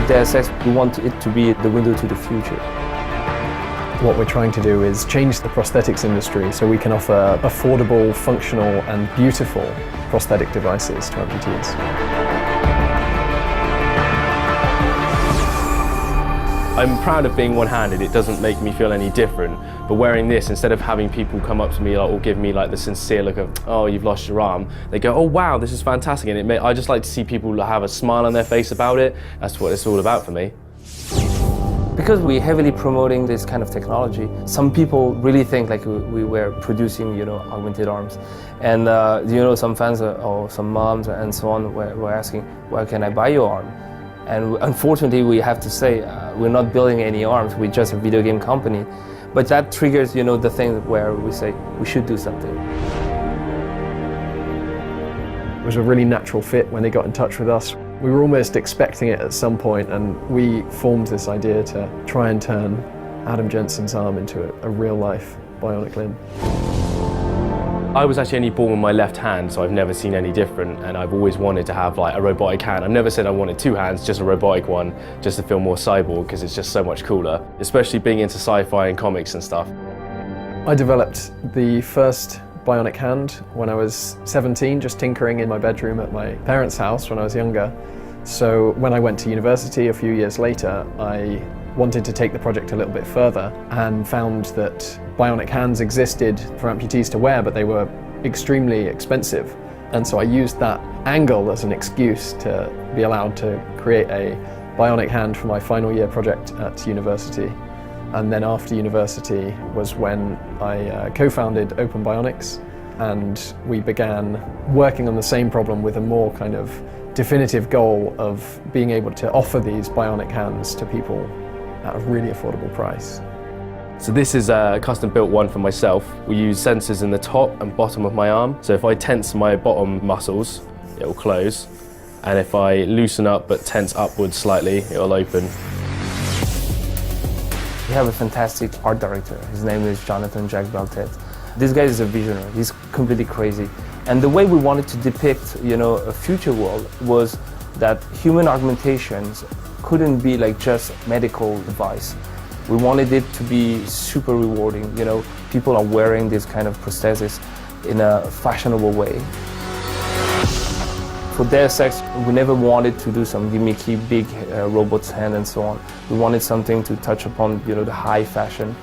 Deus Ex, we want it to be the window to the future. What we're trying to do is change the prosthetics industry so we can offer affordable, functional and beautiful prosthetic devices to amputees. I'm proud of being one-handed. It doesn't make me feel any different. But wearing this, instead of having people come up to me or give me like the sincere look of, oh, you've lost your arm, they go, oh wow, this is fantastic. And I just like to see people have a smile on their face about it. That's what it's all about for me. Because we're heavily promoting this kind of technology, some people really think like we were producing, augmented arms. And some fans or some moms and so on were asking, where can I buy your arm? And unfortunately, we have to say, we're not building any arms, we're just a video game company. But that triggers, the thing where we say, we should do something. It was a really natural fit when they got in touch with us. We were almost expecting it at some point, and we formed this idea to try and turn Adam Jensen's arm into a real-life bionic limb. I was actually only born with my left hand, so I've never seen any different, and I've always wanted to have like a robotic hand. I've never said I wanted two hands, just a robotic one, just to feel more cyborg, because it's just so much cooler, especially being into sci-fi and comics and stuff. I developed the first bionic hand when I was 17, just tinkering in my bedroom at my parents' house when I was younger. So when I went to university a few years later, I wanted to take the project a little bit further and found that bionic hands existed for amputees to wear, but they were extremely expensive. And so I used that angle as an excuse to be allowed to create a bionic hand for my final year project at university. And then after university was when I co-founded Open Bionics, and we began working on the same problem with a more kind of definitive goal of being able to offer these bionic hands to people at a really affordable price. So this is a custom built one for myself. We use sensors in the top and bottom of my arm. So if I tense my bottom muscles, it will close. And if I loosen up but tense upwards slightly, it will open. We have a fantastic art director. His name is Jonathan Jack Beltet. This guy is a visionary. He's completely crazy. And the way we wanted to depict, a future world was that human augmentations couldn't be like just medical device. We wanted it to be super rewarding. People are wearing this kind of prosthesis in a fashionable way. For Deus Ex, we never wanted to do some gimmicky big robot's hand and so on. We wanted something to touch upon, the high fashion,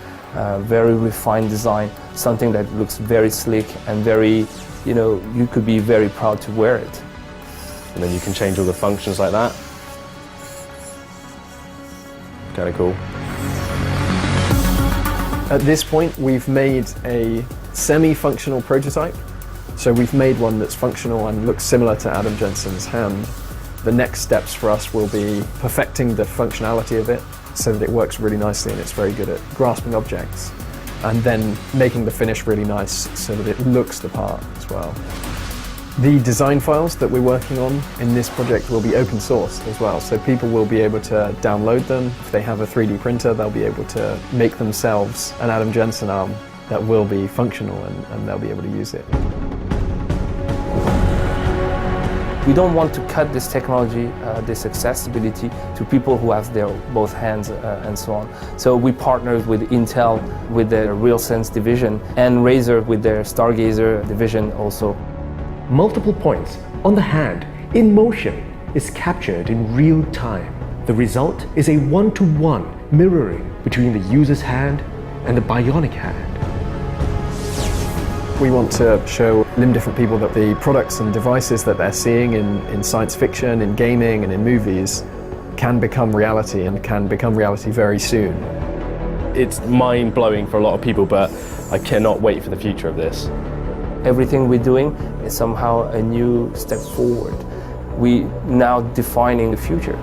very refined design, something that looks very slick and very, you could be very proud to wear it. And then you can change all the functions like that. Kind of cool. At this point, we've made a semi-functional prototype. So we've made one that's functional and looks similar to Adam Jensen's hand. The next steps for us will be perfecting the functionality of it so that it works really nicely and it's very good at grasping objects. And then making the finish really nice so that it looks the part as well. The design files that we're working on in this project will be open source as well, so people will be able to download them. If they have a 3D printer, they'll be able to make themselves an Adam Jensen arm that will be functional and they'll be able to use it. We don't want to cut this technology, this accessibility to people who have their both hands and so on. So we partnered with Intel with their RealSense division and Razer with their Stargazer division also. Multiple points on the hand in motion is captured in real time. The result is a one-to-one mirroring between the user's hand and the bionic hand. We want to show limb-different people that the products and devices that they're seeing in science fiction, in gaming and in movies can become reality and can become reality very soon. It's mind-blowing for a lot of people, but I cannot wait for the future of this. Everything we're doing is somehow a new step forward. We're now defining the future.